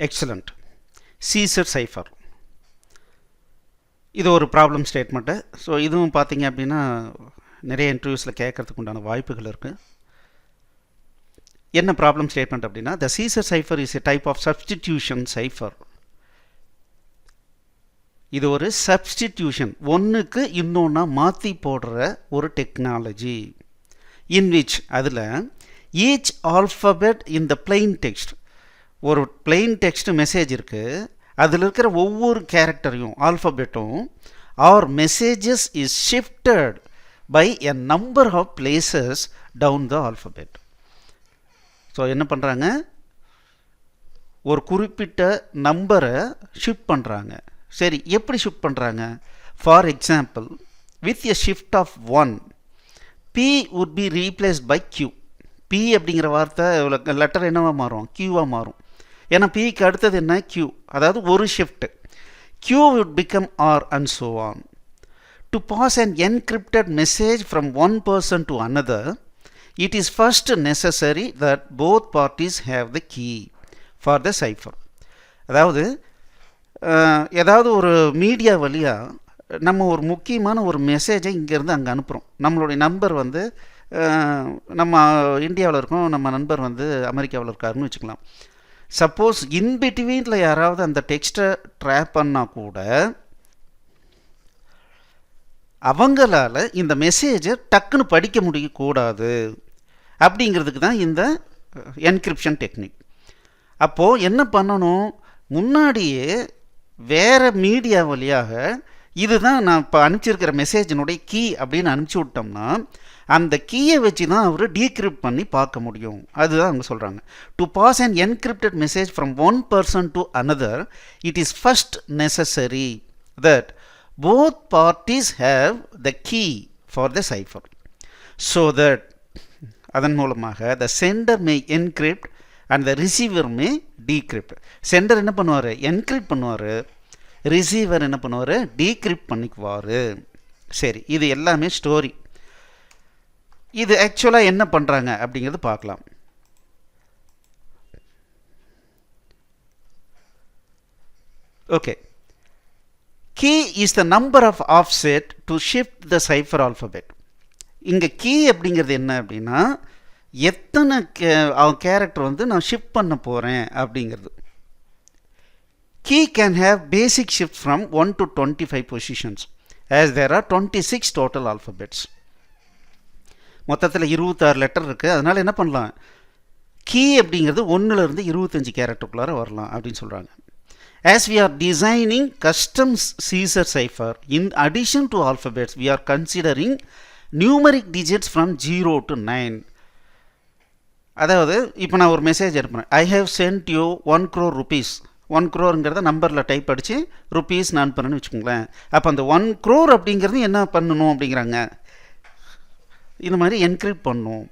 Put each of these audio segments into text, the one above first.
Excellent. Caesar cipher இது ஒரு problem statement. So இதுவும் பார்த்தீங்க அப்படின்னா நிறைய இன்டர்வியூஸில் கேட்குறதுக்கு உண்டான வாய்ப்புகள் இருக்குது. என்ன ப்ராப்ளம் ஸ்டேட்மெண்ட் அப்படின்னா, the Caesar cipher is a type of substitution cipher. இது ஒரு சப்ஸ்டிடியூஷன், ஒன்றுக்கு இன்னொன்னா மாற்றி போடுற ஒரு டெக்னாலஜி. இன் விச் அதில் each alphabet in the plain text, ஒரு பிளெயின் டெக்ஸ்ட் மெசேஜ் இருக்குது, அதில் இருக்கிற ஒவ்வொரு கேரக்டரையும் ஆல்ஃபபெட்டும் or messages is shifted by a number of places down the alphabet. So என்ன பண்ணுறாங்க, ஒரு குறிப்பிட்ட நம்பரை ஷிஃப்ட் பண்ணுறாங்க. சரி, எப்படி ஷிஃப்ட் பண்ணுறாங்க? For example, with a shift of 1, P would be replaced by Q. P அப்படிங்கிற வார்த்தை லெட்டர் என்னவாக மாறும்? Qவாக மாறும். ஏன்னா Pக்கு அடுத்தது என்ன? Q. அதாவது ஒரு shift. Q would become R and so on. To pass an encrypted message from one person to another, it is first necessary that both parties have the key for the cipher. அதாவது ஏதாவது ஒரு media வழியாக நம்ம ஒரு முக்கியமான ஒரு மெசேஜை இங்கேருந்து அங்கே அனுப்புகிறோம். நம்மளுடைய நண்பர் வந்து நம்ம இந்தியாவில் இருக்கோம், நம்ம நண்பர் வந்து அமெரிக்காவில் இருக்காருன்னு வச்சுக்கலாம். சப்போஸ் இன்பிட்வீனில் யாராவது அந்த டெக்ஸ்ட்டை ட்ராப் பண்ணால் கூட அவங்களால இந்த மெசேஜை டக்குன்னு படிக்க முடியக்கூடாது. அப்படிங்கிறதுக்கு தான் இந்த என்கிரிப்ஷன் டெக்னிக். அப்போது என்ன பண்ணணும், முன்னாடியே வேறு மீடியா வழியாக இதுதான் நான் இப்போ அனுப்பிச்சிருக்கிற மெசேஜினுடைய கீ அப்படின்னு அனுப்பிச்சி விட்டோம்னா அந்த கீயை வச்சு தான் அவர் டீக்ரிப்ட் பண்ணி பார்க்க முடியும். அதுதான் அவங்க சொல்கிறாங்க. To pass an encrypted message from one person to another, it is first necessary that both parties have the key for the cipher. So that அதன் மூலமாக the sender may encrypt and the receiver may decrypt. Sender என்ன பண்ணுவார்? Encrypt பண்ணுவார். Receiver என்ன பண்ணுவார்? Decrypt பண்ணிக்குவார். சரி, இது எல்லாமே ஸ்டோரி. இது ஆக்சுவலாக என்ன பண்ணுறாங்க அப்படிங்கிறது பார்க்கலாம். Okay, key is the number of offset to shift the cipher alphabet. இங்கே கீ அப்படிங்கிறது என்ன அப்படின்னா, எத்தனை கேரக்டர் வந்து நான் ஷிஃப்ட் பண்ண போகிறேன் அப்படிங்கிறது. Key can have basic shift from 1 to 25 positions as there are 26 total alphabets. மொத்தத்தில் 26 லெட்டர் இருக்குது. அதனால் என்ன பண்ணலாம், கீ அப்படிங்கிறது 1லேருந்து 25 கேரக்டருக்குள்ளார வரலாம் அப்படின்னு சொல்கிறாங்க. As we are designing custom Caesar cipher, in addition to alphabets, we are considering numeric digits from 0 to 9. அதாவது இப்போ நான் ஒரு மெசேஜ் அனுப்புகிறேன், I have send you 1 crore rupees. 1 crore நம்பரில் டைப் அடித்து ருப்பீஸ் நான் அனுப்புகிறேன்னு வச்சுக்கோங்களேன். அப்போ அந்த 1 crore அப்படிங்கிறது என்ன பண்ணணும் அப்படிங்கிறாங்க, இந்த மாதிரி என்கிரிப்ட் பண்ணணும்.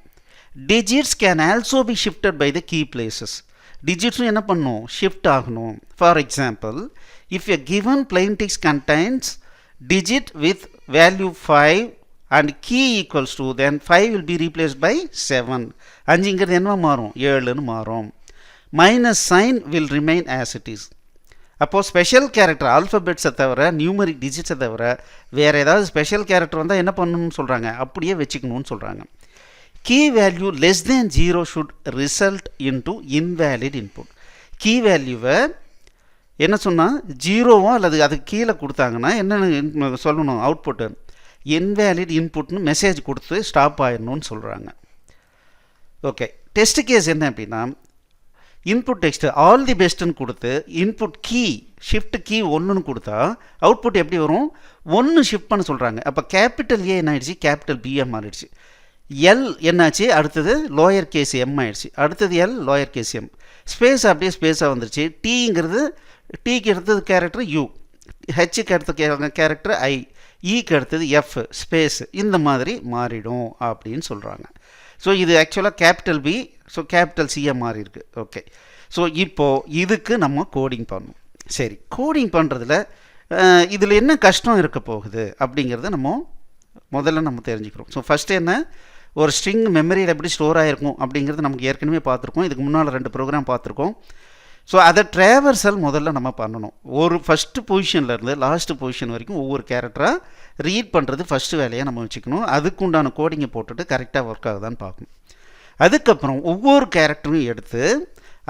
Digits can also be shifted by the key places. டிஜிட்ஸும் என்ன பண்ணணும்? ஷிஃப்ட் ஆகணும். For example, if a given plain text contains digit with value 5 and key equals two, then 5 will be replaced by 7. 5ங்கிறது என்ன மாறும்? 7ன்னு மாறும். Minus sign will remain as it is. அப்போது ஸ்பெஷல் கேரக்டர் ஆல்ஃபபெட்ஸை தவிர, நியூமரிக் டிஜிட்ஸை தவிர வேறு ஏதாவது ஸ்பெஷல் கேரக்டர் வந்தால் என்ன பண்ணணும்னு சொல்கிறாங்க, அப்படியே வச்சுக்கணும்னு சொல்கிறாங்க. Key value less than 0 should result into invalid input. Key வேல்யூவை என்ன சொன்னால் 0வோ அல்லது அதுக்கு கீழே கொடுத்தாங்கன்னா என்ன சொல்லணும்? அவுட்புட்டு இன்வேலிட் இன்புட்னு மெசேஜ் கொடுத்து ஸ்டாப் ஆயிடணும்னு சொல்கிறாங்க. ஓகே, டெஸ்ட் கேஸ் என்ன அப்படின்னா, இன்புட் டெக்ஸ்ட் ஆல் தி பெஸ்ட்டுன்னு கொடுத்து இன்புட் கீ ஷிஃப்ட் கீ 1ன்னு கொடுத்தா அவுட்புட் எப்படி வரும்? 1 ஷிஃப்ட் பண்ண சொல்கிறாங்க. அப்போ கேபிட்டல் ஏ என்ன ஆயிடுச்சு? கேபிட்டல் பிஎம் ஆயிடுச்சு. எல் என்னாச்சு? அடுத்தது லோயர் கேஸ் எம் ஆயிடுச்சு. அடுத்தது L lower case M. Space அப்படியே ஸ்பேஸாக வந்துருச்சு. டீங்கிறது, டீக்கு அடுத்தது கேரக்டர் யூ, ஹெச்சுக்கு அடுத்த கேரக்டர் ஐ, ஈக்கு அடுத்தது எஃப் ஸ்பேஸ், இந்த மாதிரி மாறிடும் அப்படின்னு சொல்கிறாங்க. ஸோ இது ஆக்சுவலாக கேபிட்டல் பி, ஸோ கேபிட்டல் சியை மாறி இருக்குது. ஓகே, ஸோ இப்போது இதுக்கு நம்ம கோடிங் பண்ணணும். சரி, கோடிங் பண்ணுறதுல இதில் என்ன கஷ்டம் இருக்க போகுது அப்படிங்கிறத முதல்ல நம்ம தெரிஞ்சுக்கிறோம். ஸோ ஃபஸ்ட்டு என்ன, ஒரு ஸ்ட்ரிங் மெமரியில் எப்படி ஸ்டோர் ஆகிருக்கும் அப்படிங்கிறது நமக்கு ஏற்கனவே பார்த்துருக்கோம். இதுக்கு முன்னால் 2 ப்ரோக்ராம் பார்த்துருக்கோம். ஸோ அதை ட்ராவர்சல் முதல்ல நம்ம பண்ணணும். ஒரு ஃபஸ்ட்டு பொசிஷன்லேருந்து லாஸ்ட்டு பொசிஷன் வரைக்கும் ஒவ்வொரு கேரக்டராக ரீட் பண்ணுறது ஃபஸ்ட்டு வேலையாக நம்ம வச்சுக்கணும். அதுக்குண்டான கோடிங்கை போட்டுட்டு கரெக்டாக ஒர்க் ஆகுதான்னு பார்க்கணும். அதுக்கப்புறம் ஒவ்வொரு கேரக்டரும் எடுத்து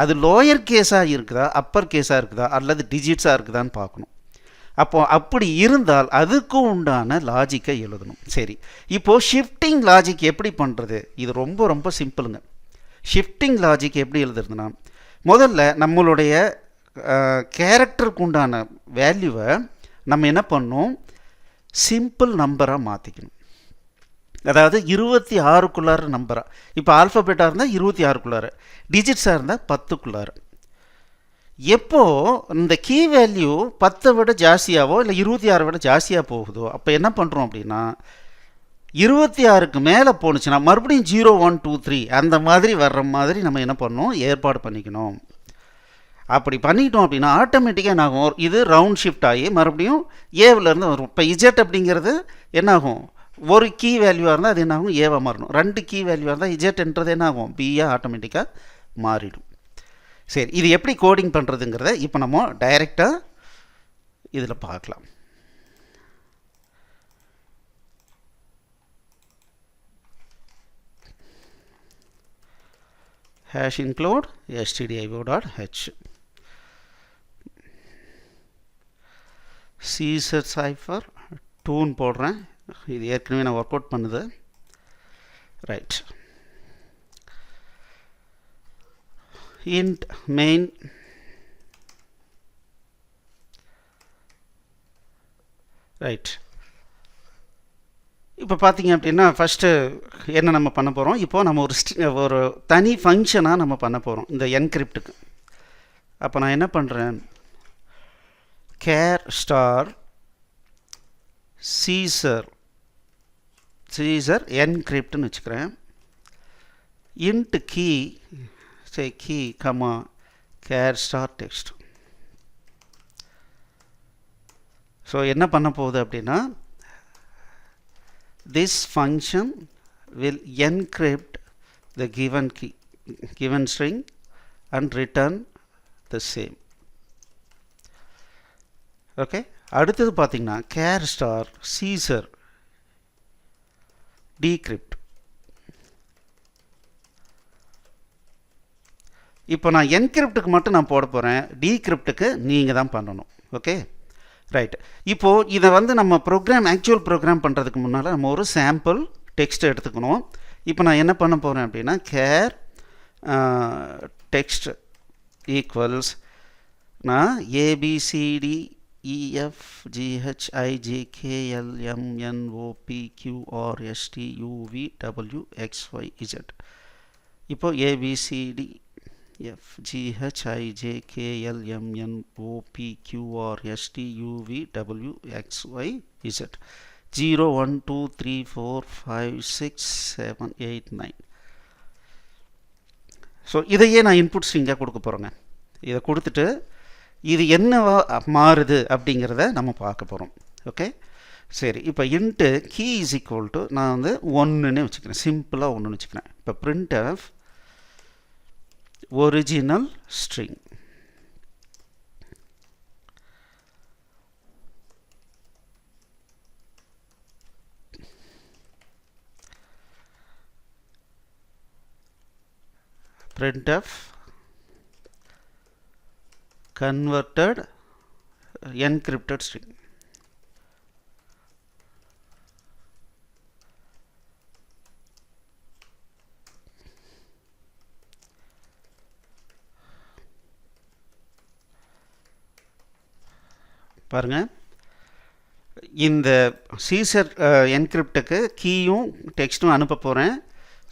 அது லோயர் கேஸாக இருக்குதா அப்பர் கேஸாக இருக்குதா அல்லது டிஜிட்ஸாக இருக்குதான்னு பார்க்கணும். அப்போது அப்படி இருந்தால் அதுக்கு உண்டான லாஜிக்கை எழுதணும். சரி, இப்போது ஷிஃப்டிங் லாஜிக் எப்படி பண்ணுறது? இது ரொம்ப ரொம்ப சிம்பிளுங்க. ஷிஃப்டிங் லாஜிக் எப்படி எழுதுறதுன்னா, முதல்ல நம்மளுடைய கேரக்டருக்கு உண்டான வேல்யூவை நம்ம என்ன பண்ணணும், சிம்பிள் நம்பராக மாற்றிக்கணும். அதாவது 26க்குள்ளார நம்பராக, இப்போ ஆல்ஃபபெட்டாக இருந்தால் 26க்குள்ளார, டிஜிட்ஸாக இருந்தால் 10க்குள்ளார. எப்போது இந்த கீ வேல்யூ 10 விட ஜாஸ்தியாவோ இல்லை 26 விட ஜாஸ்தியாக போகுதோ அப்போ என்ன பண்ணுறோம் அப்படின்னா, 26க்கு மேலே போணுச்சுன்னா மறுபடியும் 0 1 2 3 அந்த மாதிரி வர்ற மாதிரி நம்ம என்ன பண்ணணும், ஏற்பாடு பண்ணிக்கணும். அப்படி பண்ணிட்டோம் அப்படின்னா ஆட்டோமேட்டிக்காக என்ன ஆகும், இது ரவுண்ட் ஷிஃப்ட் ஆகி மறுபடியும் ஏவிலேருந்து வரும். இப்போ இஜெட் அப்படிங்கிறது என்னாகும், ஒரு கீ வேல்யூவாக இருந்தால் அது என்னாகும், ஏவாக மாறணும். 2 கீ வேல்யூவாக இருந்தால் இஜெட்ன்றது என்ன ஆகும், பியாக ஆட்டோமேட்டிக்காக மாறிடும். சரி, இது எப்படி கோடிங் பண்ணுறதுங்கிறத இப்போ நம்ம டைரெக்டாக இதில் பார்க்கலாம். hash include stdio.h Caesar cipher டூன்னு போடுறேன். இது ஏற்கனவே நான் ஒர்க் அவுட் பண்ணுது. Right, int main right. இப்போ பார்த்தீங்க அப்படின்னா ஃபஸ்ட்டு என்ன நம்ம பண்ண போகிறோம், இப்போது நம்ம ஒரு தனி ஃபங்க்ஷனாக நம்ம பண்ண போகிறோம் இந்த என்கிரிப்டுக்கு. அப்போ நான் என்ன பண்ணுறேன், கேர் ஸ்டார் சீசர் என்கிரிப்ட்னு வச்சுக்கிறேன். Int key key, char star text. So என்ன பண்ண போகுது அப்படின்னா, this function will encrypt the given string and return the same. Okay, அடுத்தது பார்த்தீங்கன்னா char star Caesar decrypt. இப்போ நான் என்கிரிப்டுக்கு மட்டும் நான் போட போகிறேன், டீக்ரிப்டுக்கு நீங்கள் தான் பண்ணணும். Okay, right. இப்போது இதை நம்ம ஆக்சுவல் ப்ரோக்ராம் பண்ணுறதுக்கு முன்னால் நம்ம ஒரு சாம்பிள் டெக்ஸ்ட் எடுத்துக்கணும். இப்போ நான் என்ன பண்ண போகிறேன் அப்படின்னா, கேர் டெக்ஸ்ட் ஈக்குவல்ஸ் நான் ABCDEFGHIJKLMNOPQRSTUVWXYZ. இப்போ ABCD FGHIJKLMNOPQRSTUVWXYZ 0 1 2 3 4 5 6 7 8 9. ஸோ இதையே நான் இன்புட் ஸ்ட்ரிங்காக கொடுக்க போகிறேங்க. இதை கொடுத்துட்டு இது என்னவா மாறுது அப்படிங்கிறத நம்ம பார்க்க போகிறோம். ஓகே, சரி. இப்போ int key is equal to நான் 1ன்னு வச்சுக்கிறேன், சிம்பிளாக 1ன்னு வச்சுக்கிறேன். இப்போ print of original string. printf converted encrypted string. பாருங்கள், இந்த சீசர் என்கிரிப்டுக்கு கீயும் டெக்ஸ்ட்டும் அனுப்ப போகிறேன்.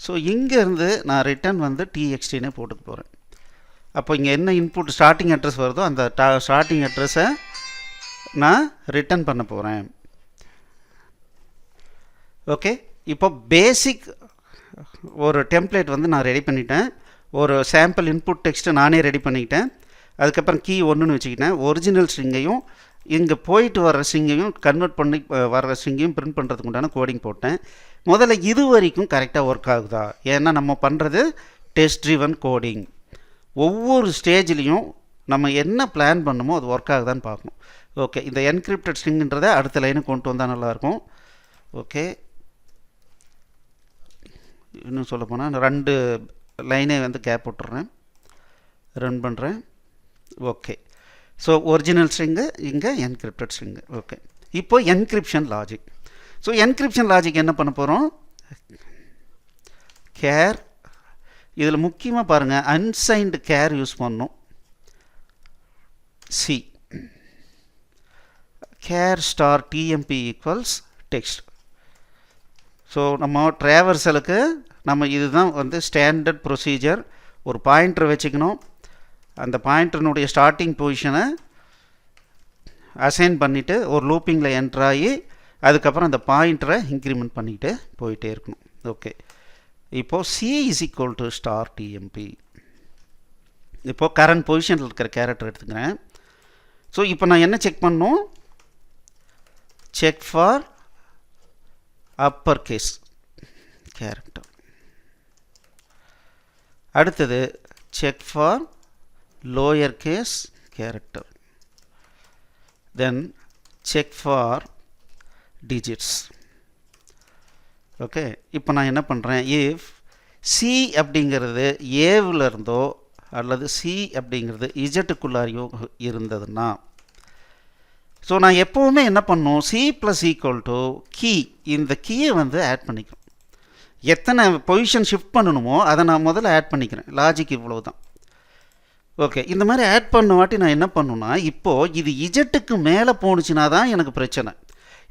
ஸோ இங்கேருந்து நான் ரிட்டர்ன் டிஎக்ஸ்டினே போட்டுக்க போகிறேன். அப்போ இங்கே என்ன இன்புட் ஸ்டார்டிங் அட்ரஸ் வருதோ அந்த ஸ்டார்டிங் அட்ரஸை நான் ரிட்டர்ன் பண்ண போகிறேன். ஓகே, இப்போ பேசிக் ஒரு டெம்ப்ளேட் நான் ரெடி பண்ணிட்டேன். ஒரு சாம்பிள் இன்புட் டெக்ஸ்ட்டு நானே ரெடி பண்ணிக்கிட்டேன். அதுக்கப்புறம் கீ 1ன்னு வச்சுக்கிட்டேன். ஒரிஜினல் ஸ்ட்ரிங்கையும் இங்கே போயிட்டு வர்ற ஸ்ட்ரிங்கையும் கன்வெர்ட் பண்ணி வர்ற ஸ்ட்ரிங்கையும் பிரிண்ட் பண்ணுறதுக்கு உண்டான கோடிங் போட்டேன். முதல்ல இது வரைக்கும் கரெக்டாக ஒர்க் ஆகுதா, ஏன்னா நம்ம பண்ணுறது டெஸ்ட் ட்ரிவன் கோடிங். ஒவ்வொரு ஸ்டேஜ்லேயும் நம்ம என்ன பிளான் பண்ணணுமோ அது ஒர்க் ஆகுதான்னு பார்க்கணும். ஓகே, இந்த என்கிரிப்டட் ஸ்ட்ரிங்ன்றதை அடுத்த லைனுக்கு கொண்டு வந்தால் நல்லாயிருக்கும். ஓகே, இன்னும் சொல்ல போனால் 2 லைனே வந்து கேப் விட்டுறேன், ரன் பண்ணுறேன். ஓகே, ஸோ ஒரிஜினல் ஸ்ட்ரிங்கு, இங்கே என்கிரிப்டட் ஸ்ட்ரிங்கு. ஓகே, இப்போ encryption logic. So encryption logic என்ன பண்ண போகிறோம், கேர், இதில் முக்கியமாக பாருங்கள் அன்சைன்டு கேர் யூஸ் பண்ணணும். C care star TMP equals text. So நம்ம ட்ராவர்சலுக்கு நம்ம இதுதான் வந்து ஸ்டாண்டர்ட் ப்ரொசீஜர். ஒரு பாயிண்டர் வச்சுக்கணும், அந்த பாயிண்டர்னுடைய ஸ்டார்டிங் பொசிஷனை அசைன் பண்ணிவிட்டு ஒரு லூப்பிங்கில் என்ட்ராகி அதுக்கப்புறம் அந்த பாயிண்டரை இன்க்ரிமெண்ட் பண்ணிக்கிட்டு போயிட்டே இருக்கணும். ஓகே, இப்போது C is equal to star TMP. இப்போது கரண்ட் பொசிஷனில் இருக்கிற கேரக்டர் எடுத்துக்கிறேன். ஸோ இப்போ நான் என்ன செக் பண்ணணும், check for upper case character. அடுத்தது check for lower case character. Then check for digits. Okay, இப்போ நான் என்ன பண்ணுறேன், இஃப் சி அப்படிங்கிறது ஏவில் இருந்தோ அல்லது சி அப்படிங்கிறது இஜட்டுக்குள்ளாரியோ இருந்ததுன்னா, ஸோ நான் எப்போவுமே என்ன பண்ணணும், C plus equal to key, இந்த கீயை வந்து ஆட் பண்ணிக்கிறோம். எத்தனை பொசிஷன் ஷிஃப்ட் பண்ணணுமோ அதை நான் முதல்ல ஆட் பண்ணிக்கிறேன். லாஜிக் இவ்வளோ தான். ஓகே, இந்த மாதிரி ஆட் பண்ண வாட்டி நான் என்ன பண்ணுன்னா, இப்போது இது இஜட்டுக்கு மேலே போணுச்சுன்னா தான் எனக்கு பிரச்சனை.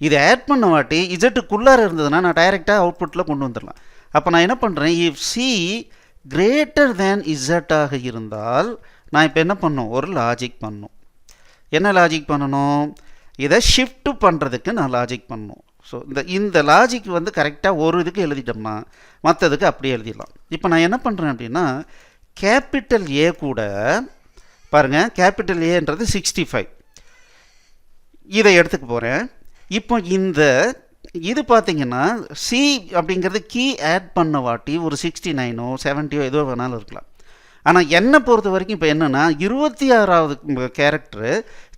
இது ஆட் பண்ண வாட்டி இஜட்டுக்குள்ளார இருந்ததுன்னா நான் டைரெக்டாக அவுட்புட்டில் கொண்டு வந்துடலாம். அப்போ நான் என்ன பண்ணுறேன், இஃப் சி கிரேட்டர் தேன் இசட்டாக இருந்தால் நான் இப்போ என்ன பண்ணணும், ஒரு லாஜிக் பண்ணணும். என்ன லாஜிக் பண்ணணும், இதை ஷிஃப்ட் பண்ணுறதுக்கு நான் லாஜிக் பண்ணணும். ஸோ இந்த லாஜிக் வந்து கரெக்டாக ஒரு இதுக்கு எழுதிட்டோம்னா மற்றதுக்கு அப்படியே எழுதிடலாம். இப்போ நான் என்ன பண்ணுறேன் அப்படின்னா, கேபிட்டல் ஏ கூட பாருங்கள், கேபிட்டல் ஏன்றது 65, இதை எடுத்துக்க போகிறேன். இப்போ இது பார்த்திங்கன்னா சி அப்படிங்கிறது கீ ஆட் பண்ண வாட்டி ஒரு 69ஓ 70ஓ ஏதோ வேணாலும் இருக்கலாம். ஆனால் என்னை பொறுத்த வரைக்கும் இப்போ என்னென்னா 26வது கேரக்டரு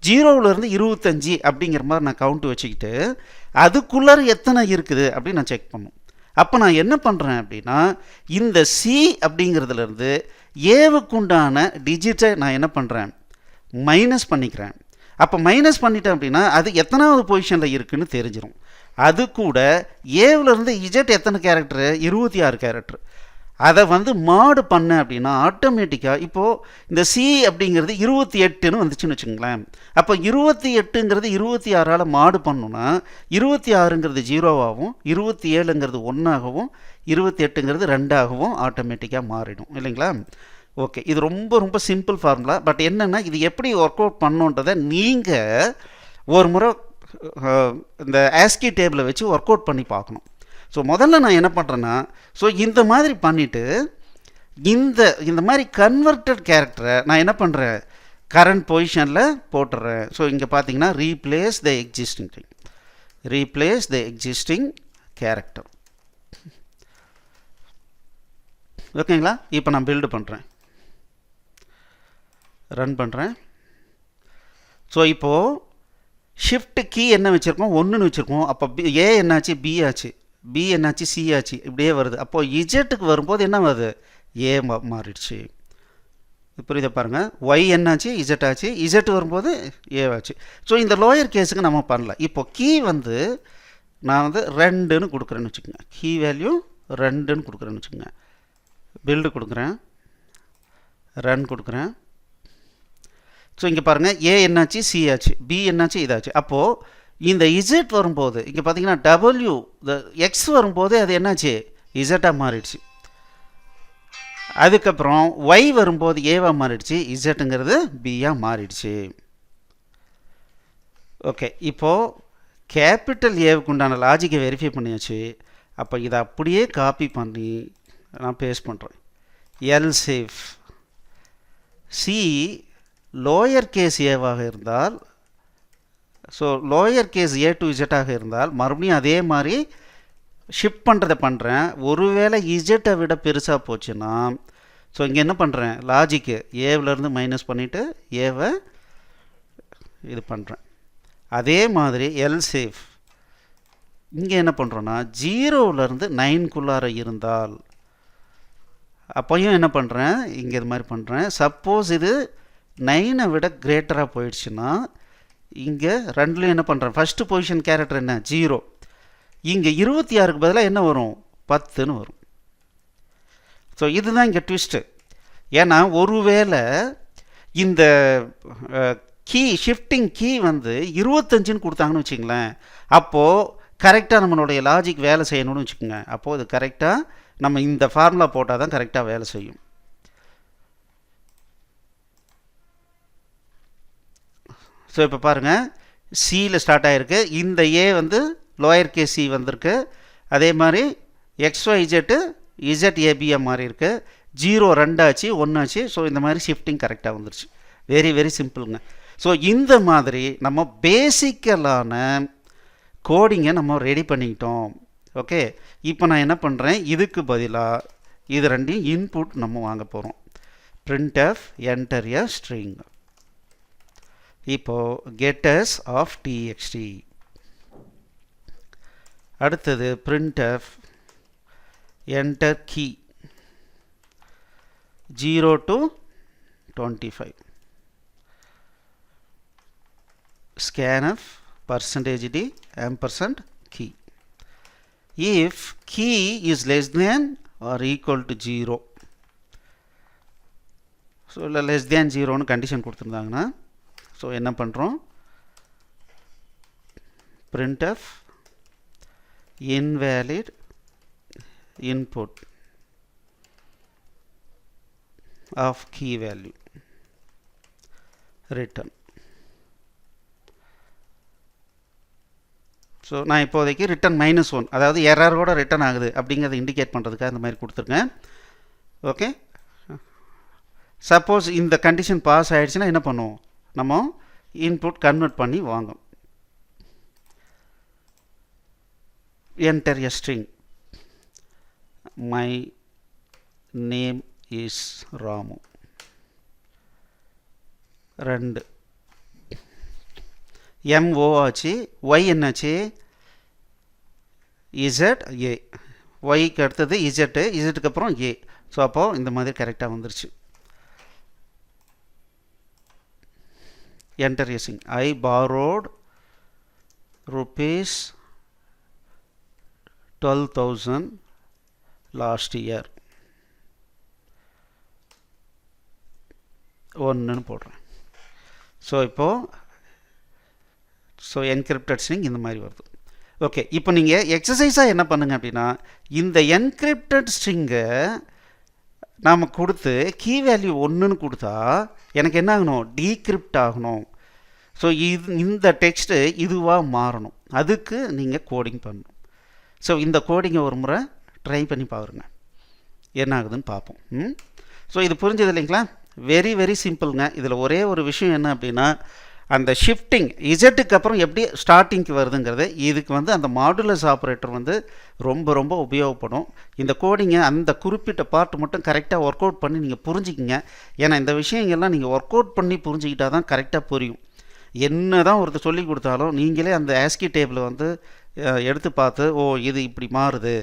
0லேருந்து 25 அப்படிங்கிற மாதிரி நான் கவுண்ட்டு வச்சுக்கிட்டு அதுக்குள்ளார எத்தனை இருக்குது அப்படின்னு நான் செக் பண்ணும். அப்போ நான் என்ன பண்ணுறேன் அப்படின்னா, இந்த சி அப்படிங்கிறதுலேருந்து ஏவுக்குண்டான டிஜிட்டை நான் என்ன பண்ணுறேன், மைனஸ் பண்ணிக்கிறேன். அப்போ மைனஸ் பண்ணிட்டேன் அப்படின்னா அது எத்தனாவது பொசிஷனில் இருக்குதுன்னு தெரிஞ்சிடும். அது கூட ஏவிலேருந்து இஜெட் எத்தனை கேரக்டரு, 26 கேரக்டர். அதை வந்து மாடு பண்ண அப்படின்னா ஆட்டோமேட்டிக்காக இப்போது இந்த சி அப்படிங்கிறது 28ன்னு வந்துச்சுன்னு வச்சுங்களேன். அப்போ 28ங்கிறது 26ஆல் மாடு பண்ணணுன்னா 26ங்கிறது 0ஆகவும் 27ங்கிறது 1ஆகவும் 28ங்கிறது 2ஆகவும் ஆட்டோமேட்டிக்காக மாறிடும் இல்லைங்களா. ஓகே, இது ரொம்ப ரொம்ப சிம்பிள் ஃபார்முலா. பட் என்னென்னா இது எப்படி ஒர்க் அவுட் பண்ணணுன்றதை நீங்கள் ஒரு முறை இந்த ஆஸ்கி டேபிளை வச்சு ஒர்க் அவுட் பண்ணி பார்க்கணும். ஸோ முதல்ல நான் என்ன பண்ணுறேன்னா, ஸோ இந்த மாதிரி பண்ணிவிட்டு இந்த மாதிரி கன்வெர்டட் கேரக்டரை நான் என்ன பண்ணுறேன், கரண்ட் பொசிஷனில் போட்டுடுறேன். ஸோ இங்கே பார்த்தீங்கன்னா ரீப்ளேஸ் த எக்ஸிஸ்டிங் கேரக்டர். ஓகேங்களா. இப்போ நான் பில்டு பண்ணுறேன், ரன் பண்ணுறேன். ஸோ இப்போது ஷிஃப்ட் கீ என்ன வச்சுருக்கோம், 1ன்னு வச்சுருக்கோம். அப்போ ஏ என்னாச்சு, பி ஆச்சு, பி என்னாச்சு, சி ஆச்சு, இப்படியே வருது. அப்போது இஜெட்டுக்கு வரும்போது என்ன வருது, ஏ மாறிடுச்சு. இப்போ இதை பாருங்கள், ஒய் என்னாச்சு, இஜெட் ஆச்சு, இஜெட் வரும்போது ஏ ஆச்சு. ஸோ இந்த லோயர் கேஸுக்கு நம்ம பண்ணல. இப்போ கீ வந்து நான் வந்து 2ன்னு கொடுக்குறேன்னு வச்சுக்கோங்க, கீ வேல்யூ 2ன்னு கொடுக்குறேன்னு வச்சுக்கோங்க. பில்டு கொடுக்குறேன், ரன் கொடுக்குறேன். ஸோ இங்கே பாருங்கள், ஏ என்னாச்சு, சி ஆச்சு, பி என்னாச்சு, இதாச்சு. அப்போது இந்த இசட் வரும்போது இங்கே பார்த்தீங்கன்னா டபிள்யூ எக்ஸ் வரும்போது அது என்னாச்சு, இசட்டாக மாறிடுச்சு. அதுக்கப்புறம் ஒய் வரும்போது ஏவாக மாறிடுச்சு, இசட்டுங்கிறது பியாக மாறிடுச்சு. ஓகே, இப்போது கேபிட்டல் ஏவுக்கு உண்டான லாஜிக்கை வெரிஃபை பண்ணியாச்சு. அப்போ இதை அப்படியே காப்பி பண்ணி நான் பேஸ்ட் பண்ணுறேன். Else if C lower case ஏவாக இருந்தால், so lower case A to இஜெட்டாக இருந்தால் மறுபடியும் அதே மாதிரி ஷிஃப்ட் பண்ணுறதை பண்ணுறேன். ஒருவேளை இஜெட்டை விட பெருசாக போச்சுன்னா ஸோ இங்கே என்ன பண்ணுறேன், லாஜிக்கு ஏவிலேருந்து மைனஸ் பண்ணிவிட்டு ஏவை இது பண்ணுறேன். அதே மாதிரி எல்சேஃப் இங்கே என்ன பண்ணுறோன்னா 0லேருந்து 9க்குள்ளார இருந்தால் அப்போயும் என்ன பண்ணுறேன், இங்கே இது மாதிரி பண்ணுறேன். சப்போஸ் இது 9ஐ விட கிரேட்டராக போயிடுச்சுன்னா இங்கே ரெண்டுலையும் என்ன பண்ணுறேன், ஃபஸ்ட்டு பொசிஷன் கேரக்டர் என்ன 0, இங்கே 26க்கு பதிலாக என்ன வரும் 10ன்னு வரும். ஸோ இதுதான் இங்கே ட்விஸ்ட்டு. ஏன்னா ஒருவேளை இந்த கீ ஷிஃப்டிங் கீ வந்து 25ன்னு கொடுத்தாங்கன்னு வச்சுங்களேன், அப்போது கரெக்டாக நம்மளுடைய லாஜிக் வேலை செய்யணும்னு வச்சுக்கோங்க. அப்போது இது கரெக்டாக நம்ம இந்த ஃபார்முலா போட்டால் தான் கரெக்டாக வேலை செய்யும். ஸோ இப்போ பாருங்கள், சியில் ஸ்டார்ட் ஆகிருக்கு, இந்த ஏ வந்து லோயர் கே சி வந்திருக்கு, அதே மாதிரி XYZ ZABயாக மாறி இருக்கு, 0 2 ஆச்சு 1 ஆச்சு. ஸோ இந்த மாதிரி ஷிஃப்டிங் கரெக்டாக வந்துருச்சு. Very very சிம்பிளுங்க. ஸோ இந்த மாதிரி நம்ம பேசிக்கலான கோடிங்கை நம்ம ரெடி பண்ணிக்கிட்டோம். ஓகே, இப்போ நான் என்ன பண்ணுறேன், இதுக்கு பதிலாக இது ரெண்டையும் இன்புட் நம்ம வாங்க போகிறோம். printf enter a string. இப்போது getters of txt. அடுத்தது printf enter key 0 to 25. scanf %d ampersand key. If key is less than or equal to 0, so இல்லை less than 0ன்னு கண்டிஷன் கொடுத்துருந்தாங்கன்னா ஸோ என்ன பண்ணுறோம், printf invalid input of key value return. So நான் இப்போதைக்கு return -1, அதாவது எரரோட return ஆகுது அப்படிங்கிறத indicate பண்ணுறதுக்காக இந்த மாதிரி கொடுத்துருக்கேன். ஓகே, சப்போஸ் இந்த கண்டிஷன் பாஸ் ஆகிடுச்சுன்னா என்ன பண்ணுவோம், நம்ம இன்புட் கன்வெர்ட் பண்ணி வாங்கும். enter a string, my name is Ramu. 2 MO ஆச்சு, Y என்னாச்சு ZA, Yக்கு அடுத்தது Zக்கு அப்புறம் A. ஸோ அப்போது இந்த மாதிரி கரெக்டாக வந்துருச்சு. enter a string, I borrowed rupees 12,000 last year. 1ன்னு போடுறேன். ஸோ இப்போது என்கிரிப்டட் ஸ்ட்ரிங் இந்த மாதிரி வருது. ஓகே, இப்போ நீங்கள் எக்ஸசைஸாக என்ன பண்ணுங்க அப்படின்னா, இந்த என்கிரிப்டட் ஸ்ட்ரிங்கை நாம் கொடுத்து கீ வேல்யூ 1ன்னு கொடுத்தா எனக்கு என்ன ஆகணும், டீக்ரிப்ட் ஆகணும். ஸோ இந்த டெக்ஸ்ட்டு இதுவாக மாறணும். அதுக்கு நீங்கள் கோடிங் பண்ணணும். ஸோ இந்த கோடிங்கை ஒரு முறை ட்ரை பண்ணி பாருங்க, என்ன ஆகுதுன்னு பார்ப்போம். ஸோ இது புரிஞ்சது இல்லைங்களா? வெரி வெரி சிம்பிளுங்க. இதில் ஒரே ஒரு விஷயம் என்ன அப்படின்னா, அந்த ஷிஃப்டிங் இசட்டுக்கு அப்புறம் எப்படி ஸ்டார்டிங்க்கு வருதுங்கிறது, இதுக்கு வந்து அந்த மாடுலஸ் ஆப்ரேட்டர் வந்து ரொம்ப ரொம்ப உபயோகப்படும். இந்த கோடிங்கை அந்த குறிப்பிட்ட பார்ட் மட்டும் கரெக்டாக ஒர்க் அவுட் பண்ணி நீங்கள் புரிஞ்சுக்கிங்க. ஏன்னா இந்த விஷயங்கள்லாம் நீங்கள் ஒர்க் அவுட் பண்ணி புரிஞ்சுக்கிட்டால் தான் கரெக்டாக புரியும். என்ன தான் ஒருத்தர் சொல்லி கொடுத்தாலும் நீங்களே அந்த ஆஸ்கி டேபிளை வந்து எடுத்து பார்த்து, ஓ இது இப்படி மாறுது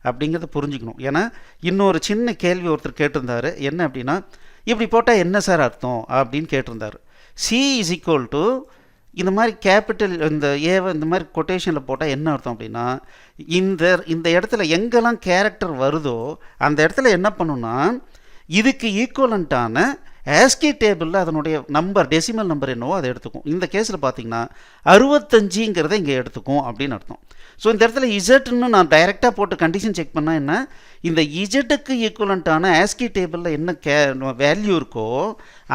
அப்படிங்கிறத புரிஞ்சுக்கணும். ஏன்னா இன்னொரு சின்ன கேள்வி ஒருத்தர் கேட்டிருந்தார், என்ன அப்படின்னா, இப்படி போட்டால் என்ன சார் அர்த்தம் அப்படின்னு கேட்டிருந்தார். C is equal to இந்த மாதிரி கேபிட்டல் இந்த ஏவை இந்த மாதிரி கொட்டேஷனில் போட்டால் என்ன அர்த்தம் அப்படின்னா, இந்த இடத்துல எங்கெல்லாம் கேரக்டர் வருதோ அந்த இடத்துல என்ன பண்ணுன்னா, இதுக்கு ஈக்குவலண்ட்டான ஆஸ்கி டேபிளில் அதனுடைய நம்பர் டெசிமல் நம்பர் என்னவோ அதை எடுத்துக்கும். இந்த கேஸில் பார்த்தீங்கன்னா 65ங்கிறத இங்கே எடுத்துக்கும் அப்படின்னு அர்த்தம். ஸோ இந்த இடத்துல இசட்னு நான் டைரெக்டாக போட்டு கண்டிஷன் செக் பண்ணால் என்ன, இந்த இசட்டுக்கு ஈக்குவலண்ட்டான ஆஸ்கி டேபிளில் என்ன வேல்யூ இருக்கோ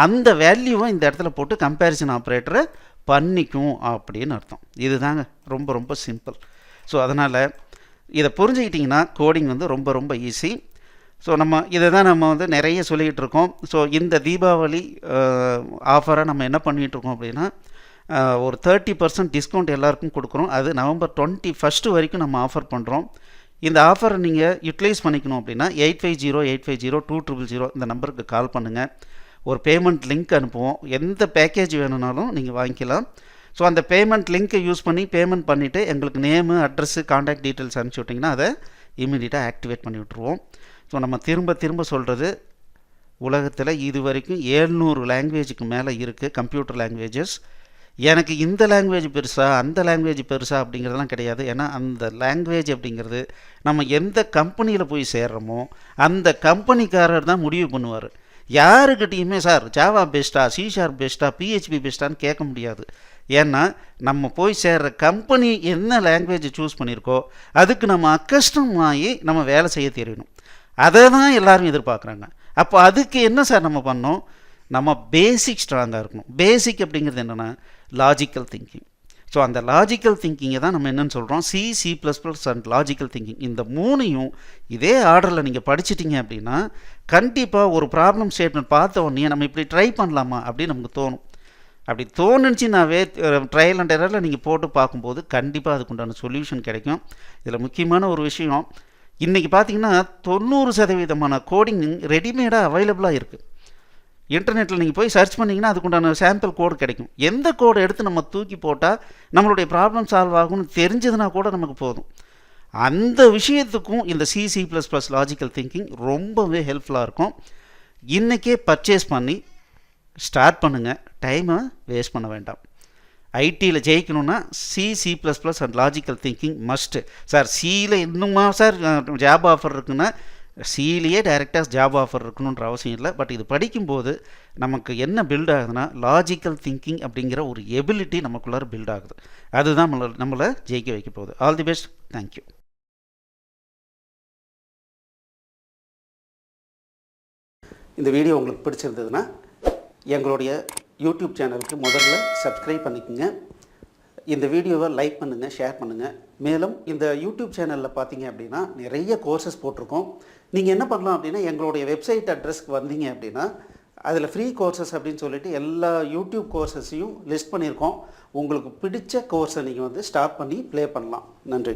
அந்த வேல்யூவை இந்த இடத்துல போட்டு கம்பேரிசன் ஆப்ரேட்டரை பண்ணிக்கும் அப்படின்னு அர்த்தம். இதுதாங்க ரொம்ப ரொம்ப சிம்பிள். ஸோ அதனால் இதை புரிஞ்சுக்கிட்டிங்கன்னா கோடிங் வந்து ரொம்ப ரொம்ப ஈஸி. ஸோ இதை தான் நம்ம வந்து நிறைய சொல்லிக்கிட்டு இருக்கோம். ஸோ இந்த தீபாவளி ஆஃபரை நம்ம என்ன பண்ணிகிட்ருக்கோம் அப்படின்னா, ஒரு 30% டிஸ்கவுண்ட் எல்லாருக்கும் கொடுக்குறோம். அது November 21 வரைக்கும் நம்ம ஆஃபர் பண்ணுறோம். இந்த ஆஃபரை நீங்கள் யூட்டிலைஸ் பண்ணிக்கணும் அப்படின்னா 8508502000 இந்த நம்பருக்கு கால் பண்ணுங்கள். ஒரு பேமெண்ட் லிங்க் அனுப்புவோம். எந்த பேக்கேஜ் வேணும்னாலும் நீங்கள் வாங்கிக்கலாம். ஸோ அந்த பேமெண்ட் லிங்க்கை யூஸ் பண்ணி பேமெண்ட் பண்ணிவிட்டு எங்களுக்கு நேமு, அட்ரஸ்ஸு, காண்டாக்ட் டீட்டெயில்ஸ் அனுப்பிச்சி விட்டிங்கன்னா அதை இமீடியட்டாக ஆக்டிவேட் பண்ணி விட்ருவோம். ஸோ நம்ம திரும்ப சொல்கிறது, உலகத்தில் இது வரைக்கும் 700 லாங்குவேஜுக்கு மேலே இருக்குது கம்ப்யூட்டர் லாங்குவேஜஸ். எனக்கு இந்த லாங்குவேஜ் பெருசா அந்த லாங்குவேஜ் பெருசா அப்படிங்கிறதெல்லாம் கிடையாது. ஏன்னா அந்த லாங்குவேஜ் அப்படிங்கிறது நம்ம எந்த கம்பெனியில் போய் சேர்றோமோ அந்த கம்பெனிக்காரர் தான் முடிவு பண்ணுவார். யாருக்கிட்டையுமே சார் ஜாவா பெஸ்ட்டா, சி ஷார்ப் பெஸ்ட்டா, பிஹெச்பி பெஸ்ட்டான்னு கேட்க முடியாது. ஏன்னா நம்ம போய் சேர்ற கம்பெனி என்ன லாங்குவேஜ் சூஸ் பண்ணியிருக்கோ அதுக்கு நம்ம அக்கஸ்டம் ஆகி நம்ம வேலை செய்ய தெரியணும். அதை தான் எல்லோரும் எதிர்பார்க்குறாங்க. அப்போ அதுக்கு என்ன சார் நம்ம பண்ணோம்? நம்ம பேசிக் ஸ்ட்ராங்காக இருக்கணும். பேசிக் அப்படிங்கிறது என்னென்னா லாஜிக்கல் திங்கிங். ஸோ அந்த லாஜிக்கல் திங்கிங்கை தான் நம்ம என்னென்னு சொல்கிறோம், C++ அண்ட் லாஜிக்கல் திங்கிங். இந்த மூணையும் இதே ஆர்டரில் நீங்கள் படிச்சிட்டிங்க அப்படின்னா கண்டிப்பாக ஒரு ப்ராப்ளம் ஸ்டேட்மெண்ட் பார்த்த உடனே நம்ம இப்படி ட்ரை பண்ணலாமா அப்படின்னு நமக்கு தோணும். அப்படி தோணுச்சுனாவே ட்ரையல் அண்ட் எரரில் நீங்கள் போட்டு பார்க்கும்போது கண்டிப்பாக அதுக்குண்டான சொல்யூஷன் கிடைக்கும். இதில் முக்கியமான ஒரு விஷயம், இன்றைக்கி பார்த்தீங்கன்னா 90% கோடிங் ரெடிமேடாக அவைலபிளாக இருக்குது. இன்டர்நெட்டில் நீங்கள் போய் சர்ச் பண்ணிங்கன்னா அதுக்குண்டான சாம்பிள் கோடு கிடைக்கும். எந்த கோடை எடுத்து நம்ம தூக்கி போட்டால் நம்மளுடைய ப்ராப்ளம் சால்வ் ஆகும்னு தெரிஞ்சதுனா கூட நமக்கு போதும். அந்த விஷயத்துக்கும் இந்த C++ லாஜிக்கல் திங்கிங் ரொம்பவே ஹெல்ப்ஃபுல்லாக இருக்கும். இன்றைக்கே பர்ச்சேஸ் பண்ணி ஸ்டார்ட் பண்ணுங்கள், டைமை வேஸ்ட் பண்ண வேண்டாம். ஐடியில் ஜெயிக்கணும்னா C++ and logical thinking must. Sir சியில் இன்னுமா சார் ஜாப் ஆஃபர் இருக்குன்னா சியிலேயே டைரெக்டாக ஜாப் ஆஃபர் இருக்கணுன்ற அவசியம் இல்லை. பட் இது படிக்கும்போது நமக்கு என்ன பில்ட் ஆகுதுன்னா லாஜிக்கல் திங்கிங் அப்படிங்கிற ஒரு எபிலிட்டி நமக்குள்ளார பில்ட் ஆகுது. அதுதான் நம்மளை ஜெயிக்க வைக்க போகுது. All the best. தேங்க்யூ. இந்த வீடியோ உங்களுக்கு பிடிச்சிருந்ததுன்னா எங்களுடைய யூடியூப் சேனலுக்கு முதல்ல சப்ஸ்கிரைப் பண்ணிக்கோங்க. இந்த வீடியோவை லைக் பண்ணுங்கள், ஷேர் பண்ணுங்கள். மேலும் இந்த யூடியூப் சேனலில் பார்த்தீங்க அப்படின்னா நிறைய கோர்சஸ் போட்டிருக்கோம். நீங்கள் என்ன பண்ணலாம் அப்படின்னா எங்களுடைய வெப்சைட் அட்ரஸ்க்கு வந்தீங்க அப்படின்னா அதில் ஃப்ரீ கோர்சஸ் அப்படின்னு சொல்லிட்டு எல்லா யூடியூப் கோர்சஸையும் லிஸ்ட் பண்ணியிருக்கோம். உங்களுக்கு பிடிச்ச கோர்ஸை நீங்கள் ஸ்டார்ட் பண்ணி ப்ளே பண்ணலாம். நன்றி.